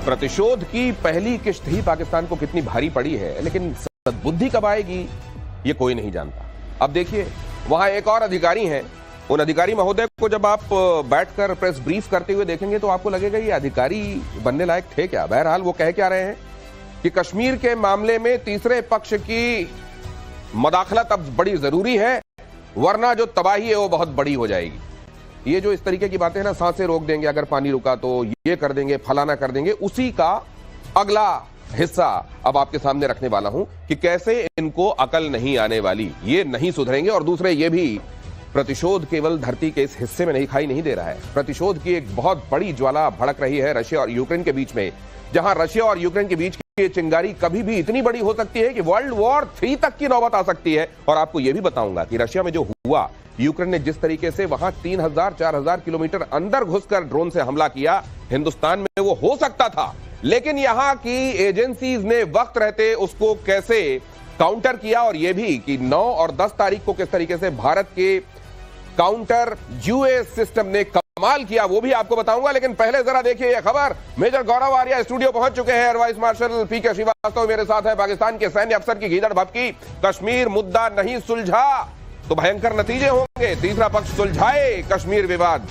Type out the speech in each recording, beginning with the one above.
प्रतिशोध की पहली किश्त ही पाकिस्तान को कितनी भारी पड़ी है, लेकिन सद्बुद्धि कब आएगी ये कोई नहीं जानता। अब देखिए, वहां एक और अधिकारी हैं, उन अधिकारी महोदय को जब आप बैठकर प्रेस ब्रीफ करते हुए देखेंगे तो आपको लगेगा ये अधिकारी बनने लायक थे क्या। बहरहाल वो कह क्या रहे हैं कि कश्मीर के मामले में तीसरे पक्ष की मदाखलत अब बड़ी जरूरी है, वरना जो तबाही है वो बहुत बड़ी हो जाएगी। ये जो इस तरीके की बातें हैं ना, सांसें रोक देंगे अगर पानी रुका तो, ये कर देंगे, फलाना कर देंगे, उसी का अगला हिस्सा अब आपके सामने रखने वाला हूं कि कैसे इनको अकल नहीं आने वाली, ये नहीं सुधरेंगे। और दूसरे ये भी, प्रतिशोध केवल धरती के इस हिस्से में दिखाई नहीं दे रहा है। प्रतिशोध की एक बहुत बड़ी ज्वाला भड़क रही है रशिया और यूक्रेन के बीच में, जहां रशिया और यूक्रेन के बीच की चिंगारी कभी भी इतनी बड़ी हो सकती है कि वर्ल्ड वॉर 3 तक की नौबत आ सकती है। और आपको यह भी बताऊंगा कि रशिया में जो हुआ, यूक्रेन ने जिस तरीके से वहां 3000-4000 किलोमीटर अंदर घुसकर ड्रोन से हमला किया, हिंदुस्तान में वो हो सकता था, लेकिन यहां की एजेंसीज ने वक्त रहते उसको कैसे काउंटर किया, और यह भी कि 9 और 10 तारीख को किस तरीके से भारत के काउंटर यूएस सिस्टम ने कमाल किया, वो भी आपको बताऊंगा। लेकिन पहले जरा देखिए यह खबर। मेजर गौरव आर्या स्टूडियो पहुंच चुके हैं। एयर वाइस मार्शल पीके श्रीवास्तव मेरे साथ है। पाकिस्तान के सैन्य अफसर की गीदड़ भभकी, कश्मीर मुद्दा नहीं सुलझा तो भयंकर नतीजे होंगे, तीसरा पक्ष सुलझाए कश्मीर विवाद।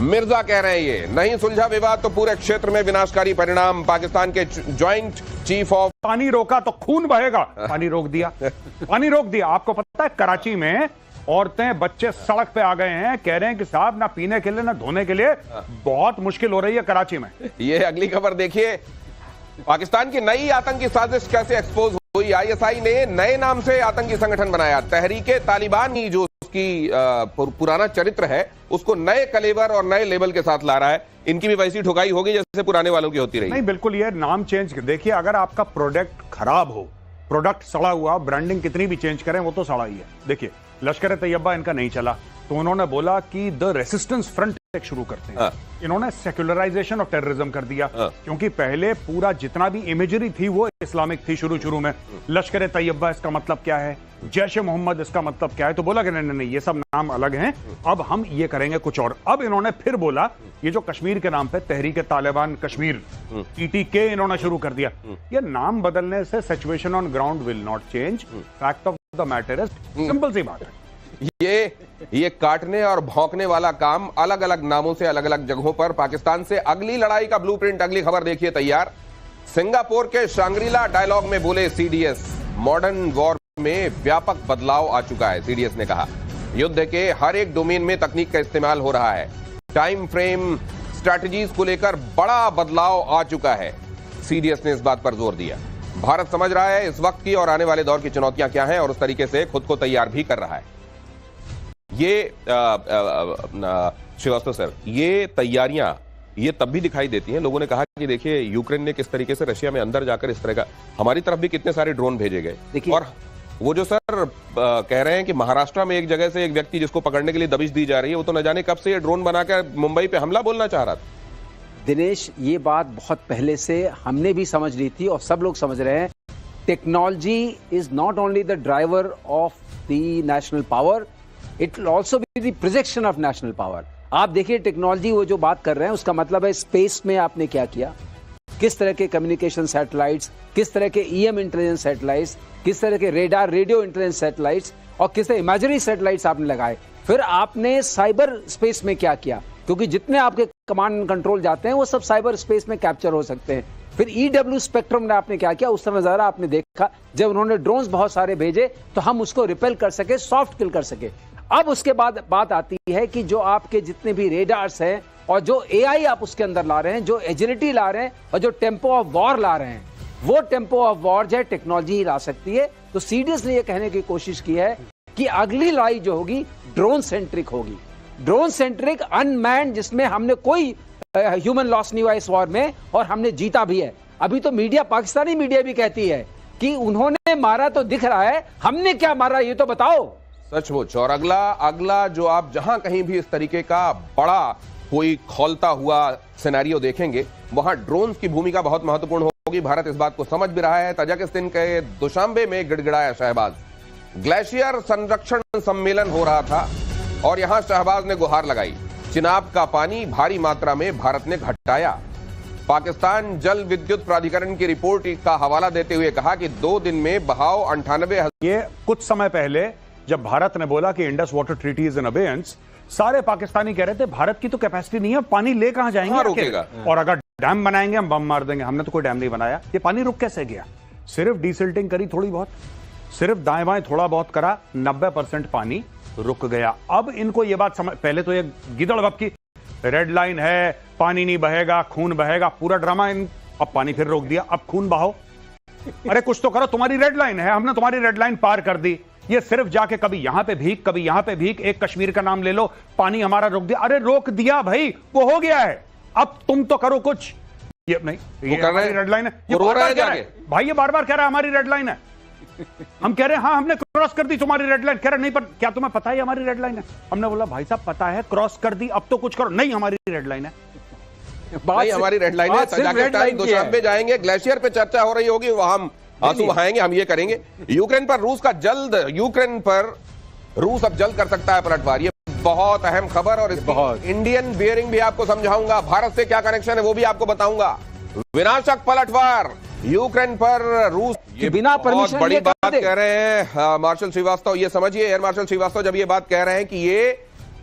मिर्जा कह रहे हैं ये नहीं सुलझा विवाद तो पूरे क्षेत्र में विनाशकारी परिणाम। पाकिस्तान के ज्वाइंट चीफ ऑफ, पानी रोका तो खून बहेगा, पानी रोक दिया, पानी रोक दिया। आपको पता है कराची में औरतें बच्चे सड़क पे आ गए हैं, कह रहे हैं कि साहब ना पीने के लिए ना धोने के लिए बहुत मुश्किल हो रही है कराची में। ये अगली खबर देखिए, पाकिस्तान की नई आतंकी साजिश कैसे एक्सपोज हुई। आईएसआई ने नए नाम से आतंकी संगठन बनाया। तहरीके तालिबान ही जो उसकी पुराना चरित्र है उसको नए कलेवर और नए लेबल के साथ ला रहा है। इनकी भी वैसी ठुकाई होगी जैसे पुराने वालों की होती रही। नहीं, बिल्कुल, ये नाम चेंज। देखिए, अगर आपका प्रोडक्ट खराब हो, प्रोडक्ट सड़ा हुआ, ब्रांडिंग कितनी भी चेंज करें वो तो सड़ा ही है। देखिए, लश्कर तैयबा इनका नहीं चला तो उन्होंने बोला कि द रेसिस्टेंस फ्रंट शुरू करते हैं। इन्होंने सेक्युलराइजेशन ऑफ टेररिज्म कर दिया, क्योंकि पहले पूरा जितना भी इमेजरी थी वो इस्लामिक थी शुरू में। लश्कर तैयबा इसका मतलब क्या है, जैश मोहम्मद इसका मतलब क्या है, तो बोला कि नहीं नहीं ये सब नाम अलग हैं, अब हम ये करेंगे कुछ और। अब इन्होंने फिर बोला ये जो कश्मीर के नाम पे तहरीक तालिबान कश्मीर TTK इन्होंने शुरू कर दिया। ये नाम बदलने से situation on ground will not change. Fact of the matter is, simple सी बात है, ये काटने और भौंकने वाला काम अलग अलग नामों से अलग अलग जगहों पर पाकिस्तान से अगली लड़ाई का ब्लूप्रिंट। अगली खबर देखिए तैयार। सिंगापुर के शांग्रीला डायलॉग में बोले CDS, मॉडर्न वॉर में व्यापक बदलाव आ चुका है। CDS ने कहा युद्ध के हर एक डोमेन में तकनीक का इस्तेमाल हो रहा है, टाइम फ्रेम स्ट्रैटेजीज को लेकर बड़ा बदलाव आ चुका है। CDS ने इस बात पर जोर दिया। भारत समझ रहा है इस वक्त की और आने वाले दौर की चुनौतियां क्या हैं और उस तरीके से खुद को तैयार भी कर रहा है। ये श्रीवास्तव सर, ये तैयारियां ये तब भी दिखाई देती हैं। लोगों ने कहा कि देखिए यूक्रेन ने किस तरीके से रशिया में अंदर जाकर इस तरह का, हमारी तरफ भी कितने सारे ड्रोन भेजे गए। और वो जो सर कह रहे हैं कि महाराष्ट्र में एक जगह से एक व्यक्ति जिसको पकड़ने के लिए दबिश दी जा रही है, वो तो न जाने कब से ये ड्रोन बनाकर मुंबई पे हमला बोलना चाह रहा था। दिनेश, ये बात बहुत पहले से हमने भी समझ ली थी और सब लोग समझ रहे हैं। Technology is not only the driver of the national power, it will also be the projection of national power. आप देखिए टेक्नोलॉजी, वो जो बात कर रहे हैं उसका मतलब है स्पेस में आपने क्या किया, किस तरह के कम्युनिकेशन सैटेलाइट्स, किस तरह के EM इंटेलिजेंस सैटेलाइट्स, किस तरह के रेडार रेडियो इंटेलिजेंस सैटेलाइट्स और किस तरह इमेजरी सैटेलाइट्स आपने लगाए। फिर आपने साइबर स्पेस में क्या किया, क्योंकि जितने आपके कमांड एंड कंट्रोल जाते हैं वो सब साइबर स्पेस में कैप्चर हो सकते हैं। फिर EW स्पेक्ट्रम में आपने क्या किया, उस नजारा आपने देखा जब उन्होंने ड्रोन्स बहुत सारे भेजे तो हम उसको रिपेल कर सके, सॉफ्ट किल कर सके। अब उसके बाद बात आती है कि जो आपके जितने भी रेडार्स हैं और जो AI आप उसके अंदर ला रहे हैं, जो एजिलिटी ला रहे हैं और जो टेम्पो ऑफ वॉर ला रहे हैं, वो टेम्पो ऑफ वॉर जो है टेक्नोलॉजी ही ला सकती है। तो CDS ने ये कहने की कोशिश की है कि अगली लड़ाई जो होगी ड्रोन सेंट्रिक होगी, ड्रोन सेंट्रिक अनमैन्ड, जिसमें हमने कोई ह्यूमन लॉस नहीं हुआ इस वॉर में और हमने जीता भी है। अभी तो मीडिया, पाकिस्तानी मीडिया भी कहती है कि उन्होंने मारा तो दिख रहा है, हमने क्या मारा ये तो बताओ। सचमुच। और अगला जो आप जहां कहीं भी इस तरीके का बड़ा कोई खौलता हुआ सिनेरियो देखेंगे, वहां ड्रोन्स की भूमिका बहुत महत्वपूर्ण होगी। भारत इस बात को समझ भी रहा है। तजाकिस्तान के दुशांबे में गिड़गिड़ाया शहबाज। ग्लेशियर संरक्षण सम्मेलन हो रहा था और यहां शहबाज ने गुहार लगाई, चिनाब का पानी भारी मात्रा में भारत ने घटाया। पाकिस्तान जल विद्युत प्राधिकरण की रिपोर्ट का हवाला देते हुए कहा कि 2 दिन में बहाव 98,000। ये कुछ समय पहले जब भारत ने बोला कि Indus water treaty is in abeyance, सारे पाकिस्तानी कह रहे थे भारत की तो कैपेसिटी नहीं है, पानी ले कहां जाएंगे, कहां रोकेगा? और अगर डैम बनाएंगे हम बम मार देंगे। हमने तो कोई डैम नहीं बनाया, ये पानी रुक कैसे गया? सिर्फ डीसिल्टिंग करी थोड़ी बहुत, सिर्फ दाएं बाएं थोड़ा बहुत करा, 90% पानी रुक गया। अब इनको ये बात समझ, पहले तो ये गिदड़ की रेड लाइन है, पानी नहीं बहेगा, खून बहेगा, पूरा ड्रामा। अब पानी फिर रोक दिया, अब खून बहाओ। अरे कुछ तो करो, तुम्हारी रेड लाइन है, हमने तुम्हारी रेड लाइन पार कर दी। ये सिर्फ जाके कभी यहां पे भीख, कभी यहां पे भीख, एक कश्मीर का नाम ले लो, पानी हमारा रोक दिया। अरे रोक दिया भाई, वो हो गया है, अब तुम तो करो कुछ। ये नहीं, ये हमारी रेड लाइन है, ये रो रहा है जाके भाई, ये बार बार कह रहा है हमारी रेड लाइन है। हम कह रहे हैं हाँ हमने क्रॉस कर दी तुम्हारी रेड लाइन। कह रहे नहीं, पर क्या तुम्हें पता है हमारी रेड लाइन है? हमने बोला भाई साहब पता है, क्रॉस कर दी, अब तो कुछ करो। नहीं, हमारी रेड लाइन है, नहीं हमारी रेड लाइन है। तजाकिस्तान दुशांबे जाएंगे, ग्लेशियर पे चर्चा हो रही होगी, वहां हम आंसू बहाएंगे, हम ये करेंगे। यूक्रेन पर रूस का जल्द, यूक्रेन पर रूस अब जल्द कर सकता है पलटवार, ये बहुत अहम खबर। और इसकी इंडियन बियरिंग भी आपको समझाऊंगा, भारत से क्या कनेक्शन है वो भी आपको बताऊंगा। विनाशक पलटवार यूक्रेन पर रूस, ये बिना बहुत परमिशन बड़ी बात कह रहे हैं मार्शल श्रीवास्तव। ये समझिए, एयर मार्शल श्रीवास्तव जब ये बात कह रहे हैं कि ये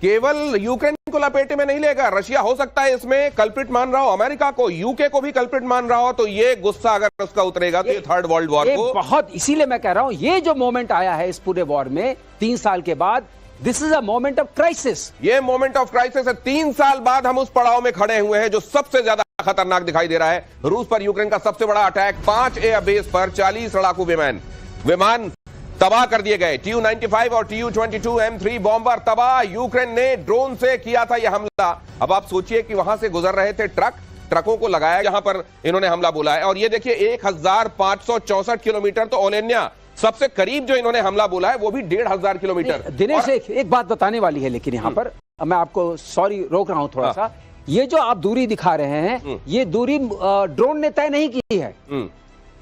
केवल यूक्रेन को लपेटे में नहीं लेगा, रशिया हो सकता है इसमें कल्प्रिट मान रहा हो, अमेरिका को, यूके को भी कल्प्रिट मान रहा हो, तो ये गुस्सा अगर उसका उतरेगा तो ये थर्ड वर्ल्ड वॉर को बहुत, इसीलिए मैं कह रहा हूं ये जो मोमेंट आया है इस पूरे वॉर में 3 साल के बाद, this is a moment of crisis. ये मोमेंट ऑफ क्राइसिस है। 3 साल बाद हम उस पड़ाव में खड़े हुए हैं जो सबसे ज्यादा खतरनाक दिखाई दे रहा है। रूस पर यूक्रेन का सबसे बड़ा अटैक, 5 एयर बेस पर 40 लड़ाकू विमान तबाह कर दिए गए। Tu-95 और Tu-22 M3 बॉम्बर तबाह। यूक्रेन ने ड्रोन से किया था यह हमला। अब आप सोचिए कि वहां से गुजर रहे थे ट्रकों को लगाया, यहां पर इन्होंने हमला बोला है। और ये देखिए 1564 किलोमीटर, तो ओलेनिया सबसे करीब जो इन्होंने हमला बोला है वो भी 1500 किलोमीटर। दिनेश एक बात बताने वाली है, लेकिन यहां पर मैं आपको सॉरी रोक रहा हूं थोड़ा सा। ये जो आप दूरी दिखा रहे हैं, ये दूरी ड्रोन ने तय नहीं की है,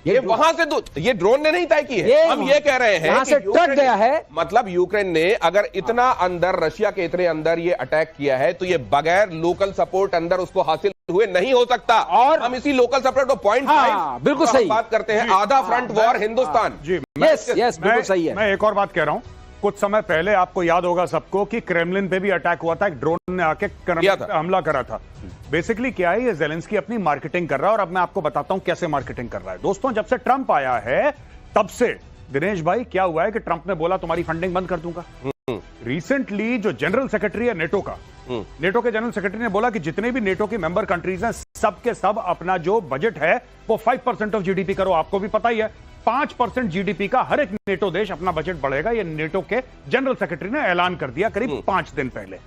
ये वहां से ये ड्रोन ने नहीं तय की है। हम ये कह रहे हैं यहां से ट्रक गया है, मतलब यूक्रेन ने अगर इतना अंदर, रशिया के इतने अंदर ये अटैक किया है, तो ये बगैर लोकल सपोर्ट अंदर उसको हासिल हुए नहीं हो सकता। और हम इसी लोकल सपोर्ट को पॉइंट बिल्कुल सही बात करते हैं, आधा फ्रंट वॉर हिंदुस्तान। जी, यस बिल्कुल सही है। मैं एक और बात कह रहा हूं, कुछ समय पहले आपको याद होगा सबको कि क्रेमलिन पे भी अटैक हुआ था, एक ड्रोन ने आके हमला करा था। बेसिकली क्या है, ये ज़ेलेंस्की अपनी मार्केटिंग कर रहा है, और अब मैं आपको बताता हूं कैसे मार्केटिंग कर रहा है। दोस्तों, जब से ट्रंप आया है तब से दिनेश भाई क्या हुआ है कि ट्रंप ने बोला तुम्हारी फंडिंग बंद कर दूंगा। रिसेंटली जो जनरल सेक्रेटरी है नेटो का, नेटो के जनरल सेक्रेटरी ने बोला कि जितने भी नेटो की मेंबर कंट्रीज हैं सब के सब अपना जो बजट है वो 5% ऑफ जीडीपी करो। आपको भी पता ही है 5% जीडीपी का हर एक नेटो देश अपना बजट बढ़ेगा। ये नेटो के जनरल सेक्रेटरी ने ऐलान कर दिया करीब 5 दिन पहले।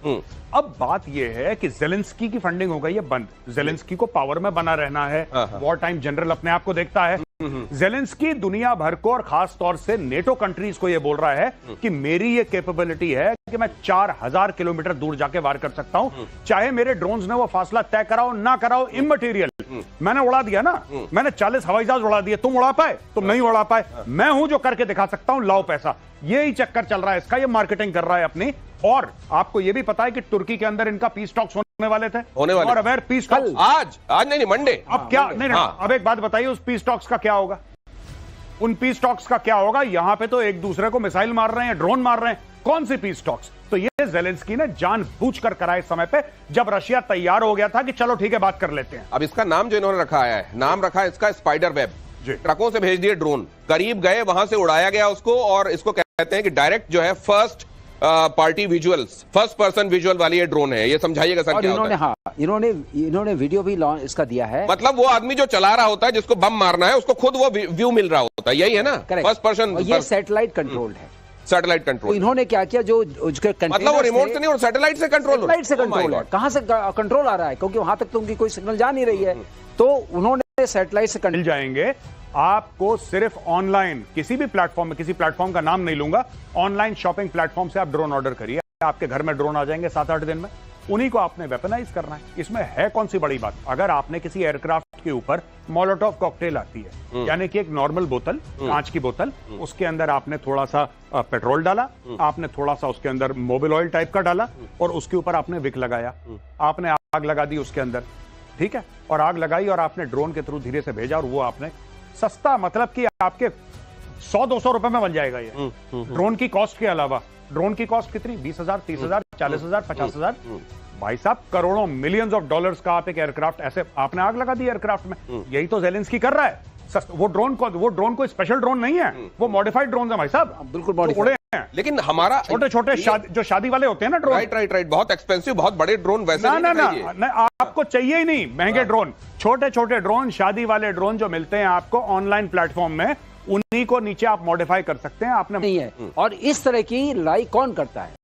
अब बात यह है कि ज़ेलेंस्की की फंडिंग हो गई है बंद। ज़ेलेंस्की को पावर में बना रहना है, वॉर टाइम जनरल अपने आप को देखता है। ज़ेलेंस्की दुनिया भर को और खास तौर से नेटो कंट्रीज को यह बोल रहा है कि मेरी ये कैपेबिलिटी है कि मैं 4000 किलोमीटर दूर जाके वार कर सकता हूं, चाहे मेरे ड्रोन्स ने वो फासला तय कराओ ना कराओ, इममटेरियल। मैंने उड़ा दिया ना, मैंने 40 हवाई जहाज उड़ा दिए, तुम उड़ा पाए? तुम नहीं उड़ा पाए, मैं हूं जो करके दिखा सकता हूं, लाओ पैसा। यही चक्कर चल रहा है इसका, ये मार्केटिंग कर रहा है अपनी। और आपको यह भी पता है कि तुर्की के अंदर इनका पीस टॉक्स होने वाले थे, और अवेयर पीस टॉक्स आज नहीं मंडे। अब क्या नहीं, अब एक बात बताइए, उस पीस टॉक्स का क्या होगा? उन पीस टॉक्स का क्या होगा? यहां पे तो एक दूसरे को मिसाइल मार रहे हैं, ड्रोन मार रहे हैं, कौन सी पीस टॉक्स? तो ये ज़ेलेंस्की ने जानबूझकर कराया इस समय पे, जब रशिया तैयार हो गया था कि चलो ठीक है बात कर लेते हैं। अब इसका नाम जो इन्होंने रखा है, नाम रखा है इसका स्पाइडर वेब। ट्रकों से भेज दिए ड्रोन, करीब गए, वहां से उड़ाया गया उसको, और इसको कहते हैं कि डायरेक्ट जो है first party visuals, first person visual वाली ये ड्रोन है। ये समझाइएगा सर क्या होता है? इन्होंने वीडियो भी लॉन्च इसका दिया है। मतलब वो आदमी जो चला रहा होता है, जिसको बम मारना है, उसको खुद वो व्यू मिल रहा होता है, यही है ना? First person. ये सैटेलाइट कंट्रोल्ड है, सैटेलाइट कंट्रोल। तो इन्होंने क्या किया, जो मतलब वो रिमोट से नहीं और सैटेलाइट से कंट्रोल है। कहां से कंट्रोल आ रहा है? क्योंकि वहां तक तो उनकी कोई सिग्नल जा नहीं रही है, तो उन्होंने सैटेलाइट से मिल जाएंगे आपको। सिर्फ ऑनलाइन किसी भी प्लेटफॉर्म में, किसी प्लेटफॉर्म का नाम नहीं लूंगा, ऑनलाइन शॉपिंग प्लेटफॉर्म से आप ड्रोन ऑर्डर करिए, आपके घर में ड्रोन आ जाएंगे 7-8 दिन में। उन्हीं को आपने वेपनाइज करना है। इसमें है कौन सी बड़ी बात? अगर आपने किसी एयरक्राफ्ट के ऊपर मोलोटोव कॉकटेल आती है, यानी कि एक नॉर्मल बोतल, कांच की बोतल, उसके अंदर आपने थोड़ा सा पेट्रोल डाला, आपने थोड़ा सा उसके अंदर मोबिल ऑयल टाइप का डाला, और उसके ऊपर आपने विक लगाया, आपने आग लगा दी उसके अंदर, ठीक है, और आग लगाई और आपने ड्रोन के थ्रू धीरे से भेजा और वो आपने सस्ता, मतलब कि आपके 100-200 रुपए में बन जाएगा ये ड्रोन की कॉस्ट के अलावा। ड्रोन की कॉस्ट कितनी? 20,000, 30,000, 40,000, 50,000। भाई साहब, करोड़ों, मिलियंस ऑफ डॉलर्स का आप एक एयरक्राफ्ट, ऐसे आपने आग लगा दी एयरक्राफ्ट में। यही तो ज़ेलेंस्की कर रहा है। वो ड्रोन कोई स्पेशल ड्रोन नहीं है, वो मॉडिफाइड ड्रोन है भाई साहब, बिल्कुल तो उड़े हैं। लेकिन हमारा छोटे छोटे जो शादी वाले होते हैं ना ड्रोन, राइट, बहुत एक्सपेंसिव, बहुत बड़े ड्रोन वैसे नहीं चाहिए। ना, आपको चाहिए ही नहीं महंगे ड्रोन। छोटे छोटे ड्रोन, शादी वाले ड्रोन जो मिलते हैं आपको ऑनलाइन प्लेटफॉर्म में, उन्हीं को नीचे आप मॉडिफाई कर सकते हैं। आपने नहीं है। और इस तरह की लड़ाई कौन करता है?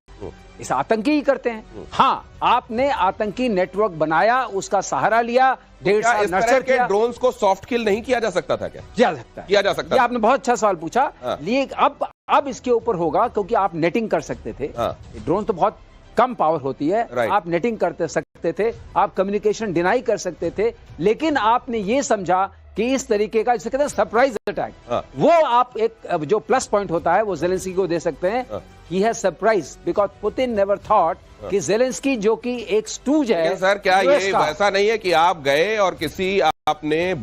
इस आतंकी ही करते हैं। हाँ, आपने आतंकी नेटवर्क बनाया, उसका सहारा लिया, 1.5 साल नर्चर किया। ड्रोन्स को सॉफ्ट किल नहीं किया जा सकता था क्या? किया सकता है, किया जा सकता ये है। आपने बहुत अच्छा सवाल पूछा। हाँ। लिए अब इसके ऊपर होगा, क्योंकि आप नेटिंग कर सकते थे। हाँ। ड्रोन तो बहुत कम पावर होती है, राइट। आप नेटिंग कर सकते थे, आप कम्युनिकेशन डिनाई कर सकते थे, लेकिन आपने ये समझा कि इस तरीके का, जिसे कहते हैं सरप्राइज अटैक, हाँ। वो आप एक जो प्लस पॉइंट होता है वो ज़ेलेंस्की को दे सकते हैं। He has surprise because Putin never thought कि ज़ेलेंस्की, जो कि एक स्टूज है, सर, क्या US ये का, वैसा नहीं है कि आप गए और किसी आपने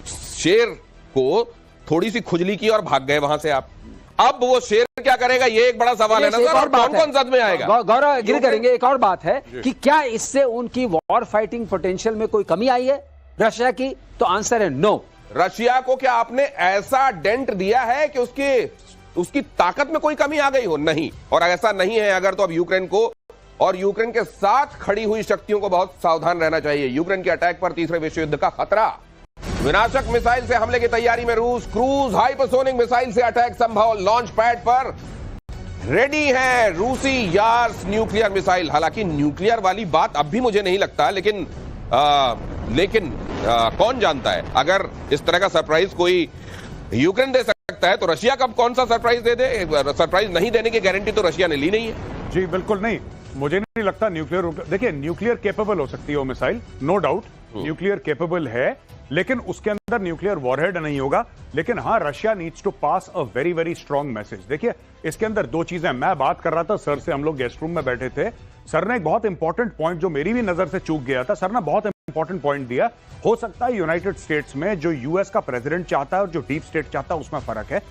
शेर को थोड़ी सी खुजली की और भाग गए वहां से आप? अब वो शेर क्या करेगा, ये एक बड़ा सवाल है ना सर, और कौन सद में आएगा? गौरव एग्री करेंगे। एक और बात है कि क्या इससे उनकी वॉर फाइटिंग पोटेंशियल में कोई कमी आई है रशिया की? तो आंसर है नो। रशिया को क्या आपने ऐसा डेंट दिया है कि उसकी ताकत में कोई कमी आ गई हो? नहीं। और ऐसा नहीं है अगर, तो अब यूक्रेन को और यूक्रेन के साथ खड़ी हुई शक्तियों को बहुत सावधान रहना चाहिए। यूक्रेन के अटैक पर तीसरे विश्व युद्ध का खतरा। विनाशक मिसाइल से हमले की तैयारी में रूस। क्रूज हाइपरसोनिक मिसाइल से अटैक संभव। लॉन्च पैड पर रेडी है रूसी यार्स न्यूक्लियर मिसाइल। हालांकि न्यूक्लियर वाली बात अब भी मुझे नहीं लगता, लेकिन कौन जानता है, अगर इस तरह का सरप्राइज कोई यूक्रेन दे सकता है तो रशिया कब कौन सा सरप्राइज दे दे? सरप्राइज नहीं देने की गारंटी तो रशिया ने ली नहीं है। जी बिल्कुल नहीं, मुझे नहीं लगता न्यूक्लियर, देखिए न्यूक्लियर केपेबल हो सकती है वो missile, no doubt nuclear capable है, लेकिन उसके अंदर न्यूक्लियर वॉरहेड नहीं होगा। लेकिन हाँ, Russia needs to pass a very very strong message. देखिए, इसके अंदर दो चीजें, मैं बात कर रहा था सर से, हम लोग गेस्ट रूम में बैठे थे, सर ने एक बहुत इंपॉर्टेंट पॉइंट जो मेरी भी नजर से चूक गया था, सर ने बहुत इंपॉर्टेंट पॉइंट दिया। हो सकता है यूनाइटेड स्टेट्स में जो यूएस का प्रेसिडेंट चाहता है और जो डीप स्टेट चाहता है उसमें फर्क है।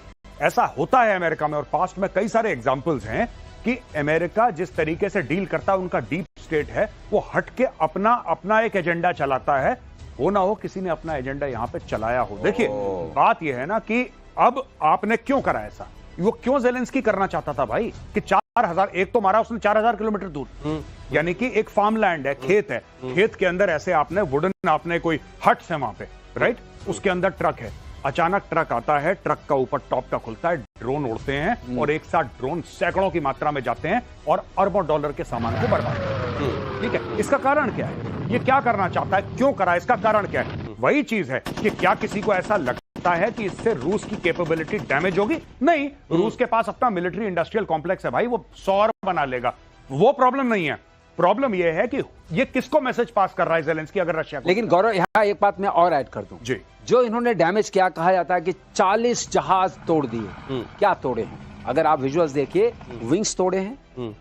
ऐसा होता है अमेरिका में, और पास्ट में कई सारे एग्जाम्पल्स हैं कि अमेरिका जिस तरीके से डील करता है, उनका डीप स्टेट है, वो हट के अपना एक एजेंडा चलाता है। हो ना हो किसी ने अपना एजेंडा यहां पे चलाया हो। देखिए, बात यह है ना कि अब आपने क्यों करा ऐसा, वो क्यों ज़ेलेंस्की करना चाहता था भाई कि 4000, एक तो मारा उसने 4000 किलोमीटर दूर, यानी कि एक फार्मलैंड है, खेत है, खेत के अंदर ऐसे आपने वुडन, आपने कोई हट्स है वहां पे, राइट, उसके अंदर ट्रक है, अचानक ट्रक आता है, ट्रक का ऊपर टॉप का खुलता है, ड्रोन उड़ते हैं और एक साथ ड्रोन सैकड़ों की मात्रा में जाते हैं और अरबों डॉलर के सामान को बर्बाद करते हैं। ठीक है, इसका कारण क्या है, ये क्या करना चाहता है, क्यों करा, इसका कारण क्या है? वही चीज है कि क्या किसी को ऐसा लगता है कि इससे रूस की कैपेबिलिटी डैमेज होगी? नहीं, रूस के पास अपना मिलिट्री इंडस्ट्रियल कॉम्प्लेक्स है भाई, वो 100 बना लेगा, वो प्रॉब्लम नहीं है। प्रॉब्लम यह है कि ये किसको मैसेज पास कर रहा है ज़ेलेंस्की, अगर रशिया को। लेकिन गौरव, यहां एक बात मैं और ऐड कर दूं जी, जो इन्होंने डैमेज किया, कहा जाता है कि 40 जहाज तोड़ दिए। क्या तोड़े हैं? अगर आप विजुअल्स देखिए, विंग्स तोड़े हैं,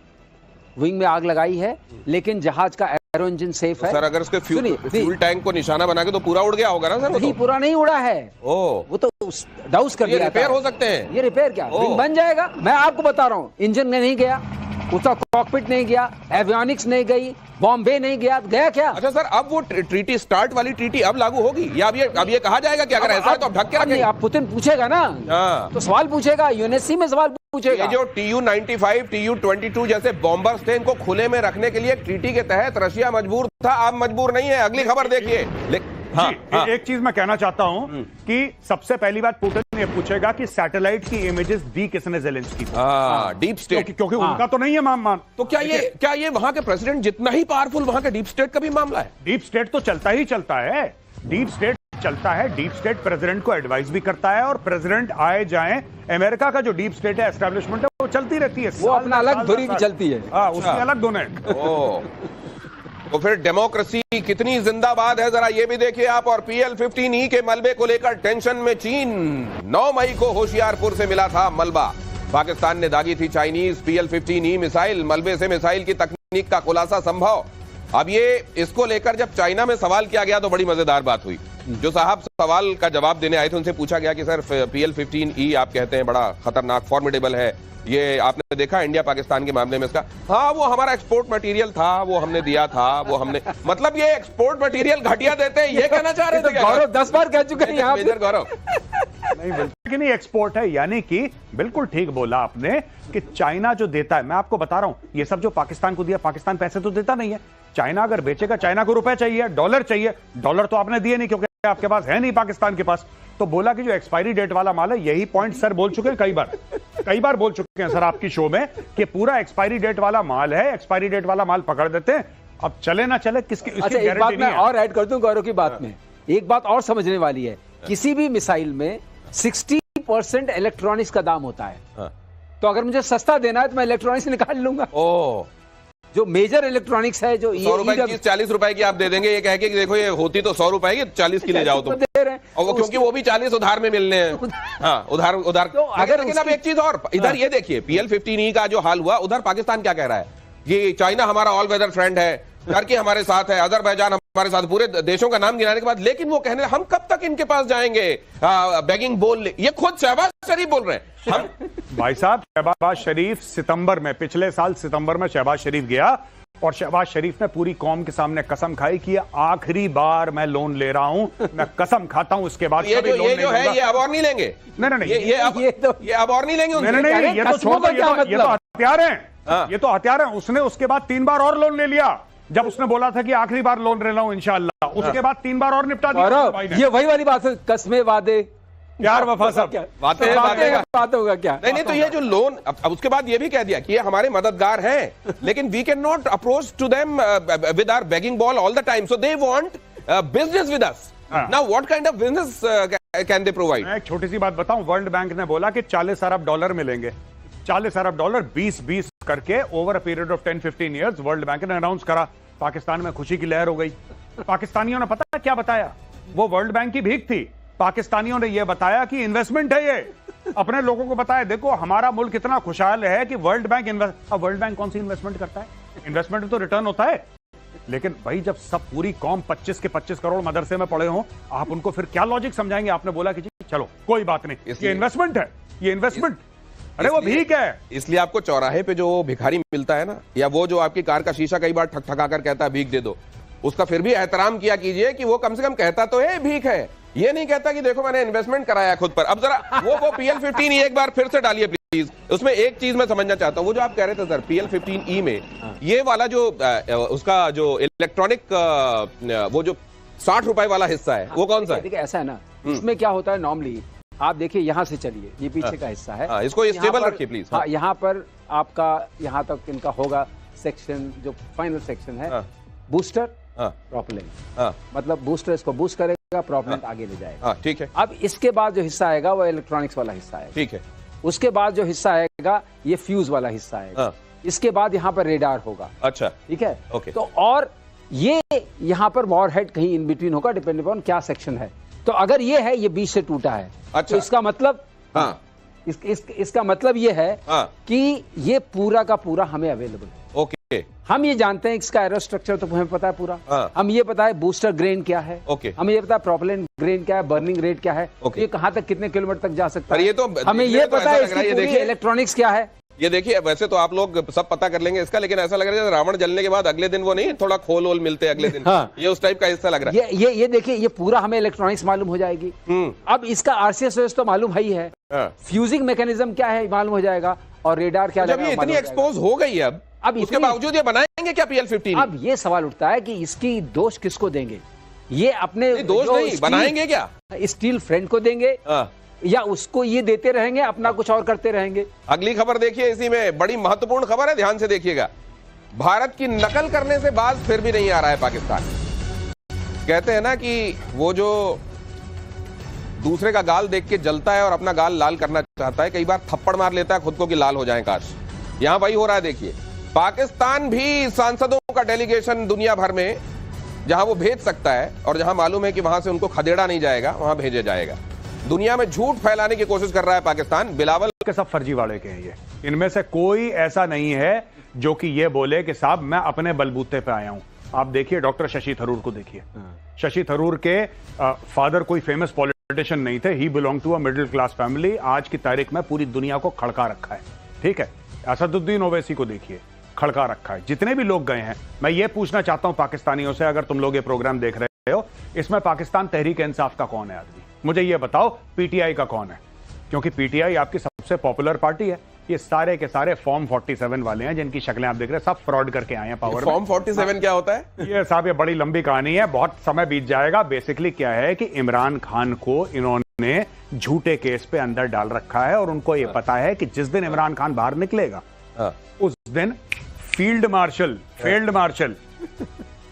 विंग में आग लगाई है, लेकिन जहाज का एरो इंजन सेफ है। सर, अगर उसके फ्यूल टैंक को निशाना बना के तो पूरा उड़ गया होगा ना सर? नहीं, पूरा नहीं उड़ा है, वो तो डाउस कर दिया। रिपेयर हो सकते हैं? ये रिपेयर क्या, विंग बन जाएगा। मैं आपको बता रहा हूं, इंजन में नहीं गया, उसका कॉकपिट नहीं गया, एवियोनिक्स नहीं गई, बॉम्बे नहीं गया, गया क्या? अच्छा सर, अब वो ट्रीटी, स्टार्ट वाली ट्रीटी अब लागू होगी, या अब ये कहा जाएगा कि अगर ऐसा है तो अब ढक के रखेंगे? आप पुतिन पूछेगा ना, तो सवाल पूछेगा, यूएनएससी में सवाल पूछेगा। ये जो TU-95, TU-22 जैसे बॉम्बर्स थे, इनको खुले में रखने के लिए ट्रीटी के तहत रशिया मजबूर था, अब मजबूर नहीं है। अगली खबर देखिए। हाँ, एक चीज मैं कहना चाहता हूं कि सबसे पहली बात पुतिन ये पूछेगा कि सैटेलाइट की इमेजेस दी किसने ज़ेलेंस्की को? डीप स्टेट, क्योंकि उनका तो नहीं है मान। तो क्या ये वहां के प्रेसिडेंट जितना ही पावरफुल, वहां के डीप स्टेट का भी मामला है? डीप स्टेट तो चलता ही चलता है, डीप स्टेट चलता है, डीप स्टेट प्रेसिडेंट को एडवाइस भी करता है, और प्रेसिडेंट आए जाएं, अमेरिका का जो डीप स्टेट है, एस्टैब्लिशमेंट है, वो चलती रहती है, वो अपना अलग धुरी भी चलती है। उसकी अलग धुन है। तो फिर डेमोक्रेसी कितनी जिंदाबाद है, जरा ये भी देखिए आप। और PL-15E के मलबे को लेकर टेंशन में चीन। 9 मई को होशियारपुर से मिला था मलबा, पाकिस्तान ने दागी थी चाइनीज PL-15E मिसाइल। मलबे से मिसाइल की तकनीक का खुलासा संभव। अब ये इसको लेकर जब चाइना में सवाल किया गया तो बड़ी मजेदार बात हुई। जो साहब सवाल का जवाब देने आए थे उनसे पूछा गया कि सर PL-15E आप कहते हैं बड़ा खतरनाक फॉर्मिडेबल है, ये आपने देखा इंडिया पाकिस्तान के मामले में इसका? हाँ, वो हमारा एक्सपोर्ट मटेरियल था, वो हमने दिया था, वो हमने मतलब ये एक्सपोर्ट मटेरियल घटिया देते हैं, ये कहना चाह रहे थे क्या? गौरव 10 बार कह चुके हैं यहाँ पे। मेजर गौरव नहीं बिल्कुल कि नहीं एक्सपोर्ट है, यानी कि बिल्कुल ठीक बोला आपने कि चाइना जो देता है, मैं आपको बता रहा हूं ये सब जो पाकिस्तान को दिया, पाकिस्तान पैसे तो देता नहीं है। चाइना अगर बेचेगा, चाइना को रुपए चाहिए, डॉलर चाहिए, डॉलर तो आपने दिए नहीं क्योंकि आपके पास है नहीं पाकिस्तान के पास। तो बोला कि जो एक्सपायरी डेट वाला माल है, यही पॉइंट सर बोल चुके हैं कई बार बोल चुके हैं सर आपकी शो में कि पूरा एक्सपायरी डेट वाला माल है, एक्सपायरी डेट वाला माल पकड़ देते हैं, अब चले ना चले किसकी अच्छा, एक बात मैं और ऐड कर दूं गौरव की बात में, एक बात और समझने वाली है, किसी भी मिसाइल में 60% इलेक्ट्रॉनिक्स का दाम होता है। तो अगर मुझे सस्ता देना है तो मैं इलेक्ट्रॉनिक्स निकाल लूंगा। जो मेजर इलेक्ट्रॉनिक्स है, जो 100 रुपए की 40 रुपए की आप दे देंगे, ये कह के कि देखो ये होती तो 100 रुपए की, 40 की ले जाओ तुम। दे रहे हैं और वो क्योंकि वो भी 40 उधार में मिलने हैं। हाँ, उधार तो अगर लेकिन अब एक चीज और, इधर ये देखिए PL-15E का जो हाल हुआ, उधर पाकिस्तान क्या कह रहा है? ये चाइना हमारा ऑल वेदर फ्रेंड है, टर्की हमारे साथ है, अजरबैजान हमारे साथ, पूरे देशों का नाम गिनाने के बाद, लेकिन वो कहने हम कब तक इनके पास जाएंगे बेगिंग बोल, ये खुद शहबाज शरीफ बोल रहे हैं। हम भाई साहब, शहबाज शरीफ सितंबर में, पिछले साल सितंबर में शहबाज शरीफ गया और शहबाज शरीफ ने पूरी कौम के सामने कसम खाई कि आखिरी बार मैं लोन ले रहा हूं, मैं कसम खाता हूं उसके बाद ये जो है ये अब और नहीं लेंगे। नहीं ये अब और नहीं लेंगे। नहीं, ये तो छोड़ दो, ये तो हथियार हैं, ये तो हथियार हैं। उसने उसके बाद 3 बार और लोन ले लिया, जब उसने बोला था कि आखिरी बार लोन ले रहा हूं इंशाअल्लाह, उसके बाद 3 बार और निपटा दिया। ये वही वाली बात है, कसमें वादे प्यार वफा सब बात होगा क्या? नहीं, तो ये जो लोन, अब उसके बाद ये भी कह दिया कि ये हमारे मददगार हैं, लेकिन we can not approach to them with our begging bowl all the time, so they want business with us. Now what kind of business can they provide? मैं एक छोटी सी बात बताऊं, वर्ल्ड बैंक ने बोला कि 40 अरब डॉलर मिलेंगे, 40 अरब डॉलर 20-20 करके over a period of 10-15 years world bank ने अनाउंस करा। पाकिस्तान में खुशी की लहर हो गई। पाकिस्तानियों ने पता क्या बताया? वो वर्ल्ड बैंक की भीख थी। पाकिस्तानियों ने यह बताया कि इन्वेस्टमेंट है, ये अपने लोगों को बताया देखो हमारा मुल्क इतना खुशहाल है कि वर्ल्ड बैंक अब वर्ल्ड बैंक कौन सी इन्वेस्टमेंट करता है? इन्वेस्टमेंट तो रिटर्न होता है। लेकिन भाई जब सब पूरी कौम 25 के 25 करोड़ मदरसे में पड़े हों, आप उनको फिर क्या लॉजिक समझाएंगे? आपने बोला कि चलो कोई बात नहीं, ये इन्वेस्टमेंट है, ये इन्वेस्टमेंट, अरे वो भीख है। इसलिए आपको चौराहे पे जो भिखारी मिलता है ना, या वो जो आपकी कार का शीशा कई बार ठक-ठका कर कहता है भीख दे दो, उसका फिर भी एहतराम किया कीजिए कि वो कम से कम कहता तो है भीख है, ये नहीं कहता कि देखो मैंने इन्वेस्टमेंट कराया खुद पर। अब जरा वो PL-15E एक बार फिर से डालिए प्लीज। उसमें एक चीज मैं समझना चाहता हूं, वो जो आप कह रहे थे सर PL-15E में ये वाला जो उसका जो इलेक्ट्रॉनिक वो जो 60 रुपए वाला हिस्सा है, वो कौन सा है? देखिए ऐसा है ना, इसमें क्या होता है नॉर्मली, आप देखिए यहां से चलिए, ये पीछे का हिस्सा है, इसको स्टेबल रखिए प्लीज। हाँ, यहाँ पर आपका यहाँ तक इनका होगा सेक्शन, जो फाइनल सेक्शन है, बूस्टर प्रोपेलेंट, मतलब बूस्टर इसको बूस्ट करेगा, प्रोपेलेंट आगे ले जाएगा। ठीक है। अब इसके बाद जो हिस्सा आएगा वो इलेक्ट्रॉनिक्स वाला हिस्सा है। ठीक है। उसके बाद जो हिस्सा आएगा ये फ्यूज वाला हिस्सा आएगा। इसके बाद यहाँ पर रेडार होगा। अच्छा, ठीक है। ओके। तो और ये यहाँ पर वॉरहेड कहीं इन बिटवीन होगा, डिपेंड अपॉन क्या सेक्शन है। तो अगर ये है, ये बीच से टूटा है, अच्छा, तो इसका मतलब इसका मतलब ये है कि ये पूरा का पूरा हमें अवेलेबल है। ओके। हम ये जानते हैं इसका एरो स्ट्रक्चर तो हमें पता है पूरा। हम ये पता है बूस्टर ग्रेन क्या है। ओके। हमें ये पता है प्रोपेलेंट ग्रेन क्या है, बर्निंग रेट क्या है, ये कहां तक कितने किलोमीटर तक जा सकता है। ये तो हमें ये पता है इसकी पूरी इलेक्ट्रॉनिक्स क्या है। ये देखिए, वैसे तो आप लोग सब पता कर लेंगे इसका, लेकिन ऐसा लग रहा है रावण जलने के बाद अगले दिन वो नहीं थोड़ा खोल वोल मिलते अगले दिन। ये उस टाइप का हिस्सा लग रहा है। ये देखिए, ये पूरा हमें इलेक्ट्रॉनिक्स मालूम हो जाएगी। अब इसका RCS तो मालूम ही है, फ्यूजिंग मैकेनिज्म क्या है मालूम हो जाएगा, और रेडार क्या जब ये इतनी एक्सपोज हो गई है अब उसके बावजूद ये बनाएंगे क्या PL-15? अब ये सवाल उठता है कि इसकी दोष किसको देंगे? ये अपने दोष नहीं, बनाएंगे क्या? स्टील फ्रेंड को देंगे या उसको ये देते रहेंगे, अपना कुछ और करते रहेंगे? अगली खबर देखिए, इसी में बड़ी महत्वपूर्ण खबर है, ध्यान से देखिएगा। भारत की नकल करने से बाज फिर भी नहीं आ रहा है पाकिस्तान। कहते हैं ना कि वो जो दूसरे का गाल देख के जलता है और अपना गाल लाल करना चाहता है, कई बार थप्पड़ मार लेता है खुद को कि लाल हो जाए काश। यहां वही हो रहा है। देखिए, पाकिस्तान भी सांसदों का डेलीगेशन दुनिया भर में जहां वो भेज सकता है और जहां मालूम है कि वहां से उनको खदेड़ा नहीं जाएगा, वहां भेजा जाएगा। दुनिया में झूठ फैलाने की कोशिश कर रहा है पाकिस्तान। बिलावल के सब फर्जीवाड़े के हैं ये, इनमें से कोई ऐसा नहीं है जो कि ये बोले कि साहब मैं अपने बलबूते पे आया हूं। आप देखिए डॉक्टर शशि थरूर को देखिए। शशि थरूर के फादर कोई फेमस पॉलिटिशियन नहीं थे, he belong to a middle class family. आज की तारीख में पूरी दुनिया को खड़का रखा है, ठीक है। असदुद्दीन ओवैसी को देखिए, खड़का रखा है। जितने भी लोग गए हैं, मैं ये पूछना चाहता हूं पाकिस्तानियों से, अगर तुम लोग ये प्रोग्राम देख रहे हो, इसमें पाकिस्तान तहरीक इंसाफ का कौन है आदमी? मुझे ये बताओ, पीटीआई का कौन है? क्योंकि पीटीआई आपकी सबसे पॉपुलर पार्टी है। ये सारे के सारे फॉर्म 47 वाले हैं, जिनकी शक्लें आप देख रहे हैं, सब फ्रॉड करके आए हैं पावर में। फॉर्म 47 क्या होता है? ये साहब ये बड़ी लंबी कहानी है, बहुत समय बीत जाएगा। बेसिकली क्या है कि इमरान खान को इन्होंने झूठे केस पे अंदर डाल रखा है और उनको ये पता है कि जिस दिन इमरान खान बाहर निकलेगा उस दिन फील्ड मार्शल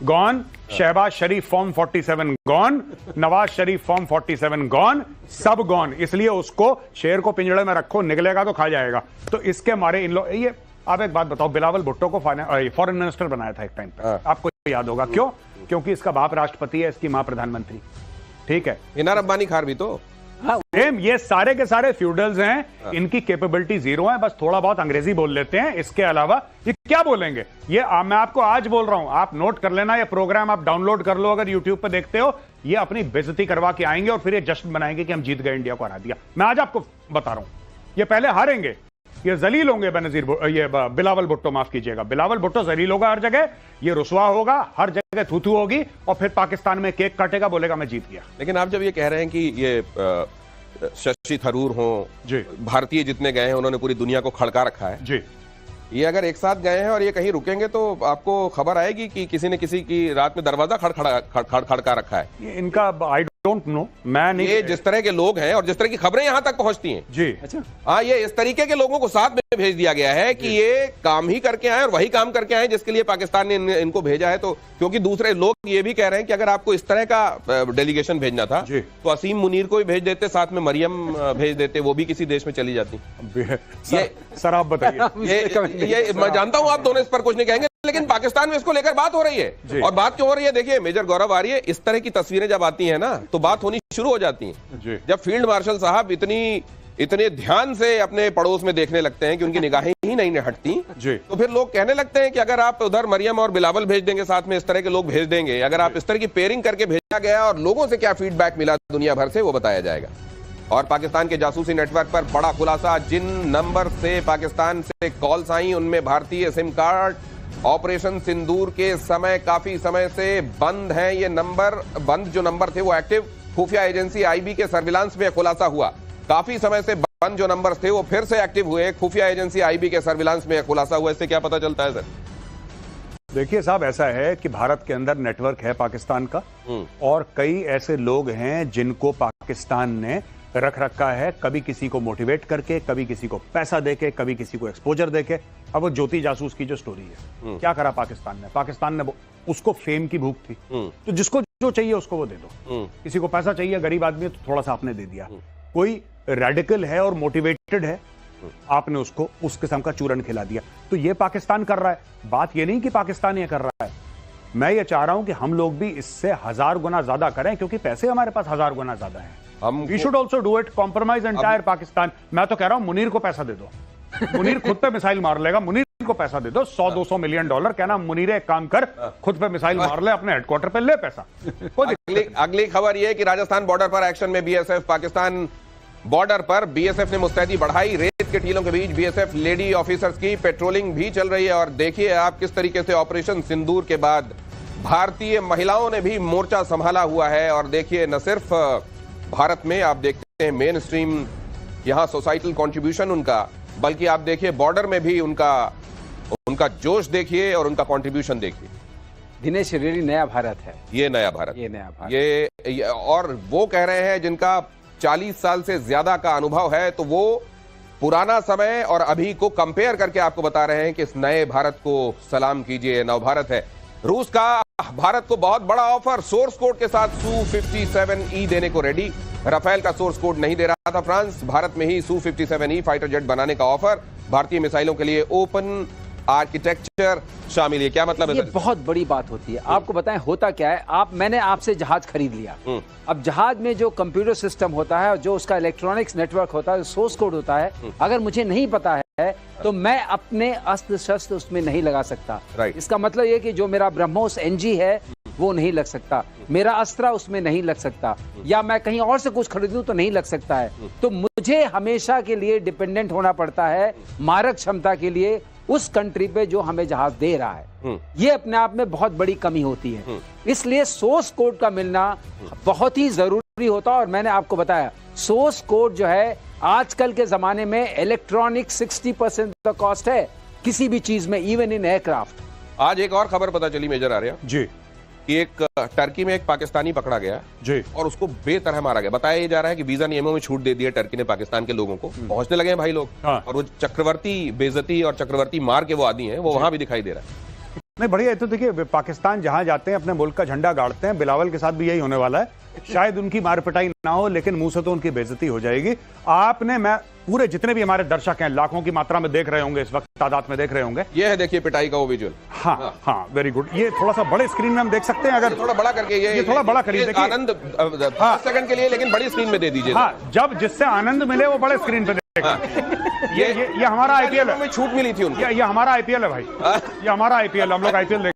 गॉन, शहबाज शरीफ form 47 gone, Nawaz Sharif form 47 gone, सब गॉन। इसलिए उसको शेर को पिंजड़े में रखो, निकलेगा तो खा जाएगा। तो इसके मारे इन लोग ये, आप एक बात बताओ, बिलावल भुट्टो को फॉरेन मिनिस्टर बनाया था एक टाइम पे, आपको याद होगा। क्यों? क्योंकि इसका बाप राष्ट्रपति है, इसकी मां प्रधानमंत्री, ठीक है। इनार अब्बानी खार भी तो ये सारे के सारे फ्यूडल्स हैं, इनकी कैपेबिलिटी जीरो है, बस थोड़ा बहुत अंग्रेजी बोल लेते हैं। इसके अलावा ये क्या बोलेंगे? ये मैं आपको आज बोल रहा हूं, आप नोट कर लेना, ये प्रोग्राम आप डाउनलोड कर लो अगर यूट्यूब पे देखते हो। ये अपनी बेइज्जती करवा के आएंगे और फिर ये जश्न बनाएंगे कि हम जीत गए, इंडिया को हरा दिया। मैं आज आपको बता रहा हूं, ये पहले हारेंगे, ये जलील होंगे। ये बिलावल भुट्टो, माफ कीजिएगा, बिलावल भुट्टो जलील होगा हर जगह, ये रुसवा होगा हर जगह, थूथू होगी, और फिर पाकिस्तान में केक काटेगा, बोलेगा मैं जीत गया। लेकिन आप जब ये कह रहे हैं कि ये शशि थरूर हो, भारतीय जितने गए हैं उन्होंने पूरी दुनिया को खड़का रखा है जी, ये अगर एक साथ गए हैं और ये कहीं रुकेंगे तो आपको खबर आएगी कि किसी ने किसी की रात में दरवाजा खड़का रखा है। ये इनका आई डोंट नो, मैं नहीं। ये जिस तरह के लोग हैं और जिस तरह की खबरें यहां तक पहुंचती हैं जी, अच्छा हाँ, ये इस तरीके के लोगों को साथ में भेज दिया गया है कि ये काम ही करके आए और वही काम करके आए जिसके लिए पाकिस्तान ने इनको भेजा है। तो क्योंकि दूसरे लोग ये भी कह रहे हैं कि अगर आपको इस तरह का डेलीगेशन भेजना था तो असीम मुनीर को भी भेज देते, साथ में मरियम भेज देते, वो भी किसी देश में चली जाती। ये सर आप बताइए। ये मैं जानता हूं आप दोनों इस पर कुछ नहीं कहेंगे, लेकिन पाकिस्तान में इसको लेकर बात हो रही है। और बात क्यों हो रही है? देखिए मेजर गौरव आ रही है, इस तरह की तस्वीरें जब आती हैं ना तो बात होनी शुरू हो जाती है। जब फील्ड मार्शल साहब इतने ध्यान से अपने पड़ोस में देखने लगते हैं कि उनकी निगाहें ही नहीं हटती, तो फिर लोग कहने लगते हैं कि अगर आप उधर मरियम और बिलावल भेज देंगे, साथ में इस तरह के लोग भेज देंगे, अगर आप इस तरह की पेयरिंग करके भेजा गया और लोगों से क्या फीडबैक मिला दुनिया भर से वो बताया जाएगा। और पाकिस्तान के जासूसी नेटवर्क पर बड़ा खुलासा, जिन नंबर से पाकिस्तान से कॉल्स आई उनमें भारतीय सिम कार्ड ऑपरेशन सिंदूर के समय काफी समय से बंद हैं। ये नंबर बंद जो नंबर थे वो एक्टिव खुफिया एजेंसी आईबी के सर्विलांस में खुलासा हुआ। काफी समय से बंद जो नंबर थे वो फिर से एक्टिव हुए, खुफिया एजेंसी आईबी के सर्विलांस में खुलासा हुआ। इससे क्या पता चलता है सर? देखिए साहब, ऐसा है कि भारत के अंदर नेटवर्क है पाकिस्तान का, और कई ऐसे लोग हैं जिनको पाकिस्तान ने रख रखा है, कभी किसी को मोटिवेट करके, कभी किसी को पैसा देके, कभी किसी को एक्सपोजर देके। अब वो ज्योति जासूस की जो स्टोरी है, क्या करा पाकिस्तान ने उसको फेम की भूख थी, तो जिसको जो चाहिए उसको वो दे दो। किसी को पैसा चाहिए, गरीब आदमी है, तो थोड़ा सा आपने दे दिया। कोई रेडिकल है और मोटिवेटेड है, आपने उसको उस किस्म का चूरन खिला दिया। तो ये पाकिस्तान कर रहा है। बात ये नहीं कि पाकिस्तान ये कर रहा है, मैं ये चाह रहा हूं कि हम लोग भी इससे 1000 गुना ज्यादा करें, क्योंकि पैसे हमारे पास 1000 गुना ज्यादा हैं। We should also do it, compromise entire Pakistan. मैं तो कह रहा हूं मुनीर को पैसा दे दो, मुनीर खुद पे मिसाइल मार लेगा, मुनीर को पैसा दे दो, $100-200 मिलियन, कहना मुनीर एक काम कर, खुद पे मिसाइल मार ले, अपने हेडक्वार्टर पे ले पैसा। अगली खबर यह है कि राजस्थान बॉर्डर पर एक्शन में बीएसएफ। पाकिस्तान बॉर्डर पर बीएसएफ ने मुस्तैदी बढ़ाई, रेत के टीलों के बीच बीएसएफ लेडी ऑफिसर्स की पेट्रोलिंग भी चल रही है। और देखिए आप किस तरीके से ऑपरेशन सिंदूर के बाद भारतीय महिलाओं ने भी मोर्चा संभाला हुआ है। और देखिए न सिर्फ भारत में आप देखते हैं मेन स्ट्रीम यहां सोसाइटल कंट्रीब्यूशन उनका, बल्कि आप देखिए बॉर्डर में भी उनका जोश देखिए और उनका कंट्रीब्यूशन देखिए। दिनेश, रियली नया भारत है ये, नया भारत, ये नया भारत। ये और वो कह रहे हैं जिनका 40 साल से ज्यादा का अनुभव है, तो वो पुराना समय और अभी को कंपेयर करके आपको बता रहे हैं कि इस नए भारत को सलाम कीजिए, नव भारत है। रूस का भारत को बहुत बड़ा ऑफर, सोर्स कोड के साथ Su-57E देने को रेडी। राफेल का सोर्स कोड नहीं दे रहा था फ्रांस, भारत में ही Su-57E फाइटर जेट बनाने का ऑफर। भारतीय मिसाइलों के लिए ओपन आर्किटेक्चर शामिल है। क्या मतलब है? ये बहुत बड़ी बात होती है। आपको बताएं होता क्या है, मैंने आपसे जहाज खरीद लिया। अब जहाज में जो कंप्यूटर सिस्टम होता है, जो उसका इलेक्ट्रॉनिक्स नेटवर्क होता है, सोर्स कोड होता है, अगर मुझे नहीं पता है है तो मैं अपने अस्त्र शस्त्र उसमें नहीं लगा सकता। Right. इसका मतलब ये कि जो मेरा ब्रह्मोस एनजी है वो नहीं लग सकता, मेरा अस्त्र उसमें नहीं लग सकता, या मैं कहीं और से कुछ खरीदूं तो नहीं लग सकता है। तो मुझे हमेशा के लिए डिपेंडेंट होना पड़ता है मारक क्षमता के लिए उस कंट्री पे जो हमें जहाज दे रहा है। ये अपने आप में बहुत बड़ी कमी होती है। इसलिए सोर्स कोड का मिलना बहुत ही जरूरी होता है। और मैंने आपको बताया सोर्स कोड जो है आजकल के जमाने में इलेक्ट्रॉनिक 60% का कॉस्ट है किसी भी चीज में, इवन इन एयरक्राफ्ट। आज एक और खबर पता चली मेजर आर्या जी कि एक टर्की में एक पाकिस्तानी पकड़ा गया जी और उसको बेतरह मारा गया। बताया जा रहा है कि वीजा नियमों में छूट दे दी है टर्की ने पाकिस्तान के लोगों को। पहुंचने लगे हैं भाई लोग। हाँ। और वो चक्रवर्ती बेइज्जती और चक्रवर्ती मार के वो आदि हैं, वो वहां भी दिखाई दे रहा है। नहीं बढ़िया है। तो देखिए पाकिस्तान जहां जाते हैं अपने मुल्क का झंडा गाड़ते हैं। बिलावल के साथ भी यही होने वाला है। शायद उनकी मार पिटाई ना हो लेकिन मुंह से तो उनकी बेइज्जती हो जाएगी। आपने मैं पूरे जितने भी हमारे दर्शक हैं लाखों की मात्रा में देख रहे होंगे, इस वक्त तादाद में देख रहे होंगे। ये है देखिए पिटाई का वो विजुअल। हाँ हाँ वेरी गुड। ये थोड़ा सा बड़े स्क्रीन में हम देख सकते हैं अगर थोड़ा बड़ा करके ये थोड़ा बड़ा करिए। देखिए आनंद 5 सेकंड के लिए लेकिन बड़ी स्क्रीन में दे दीजिए। हाँ जब जिससे आनंद मिले वो बड़े स्क्रीन पे देखेगा। ये हमारा आईपीएल है। छूट मिली थी उनको। ये हमारा आईपीएल है भाई। ये हमारा आईपीएल, हम लोग आईपीएल देख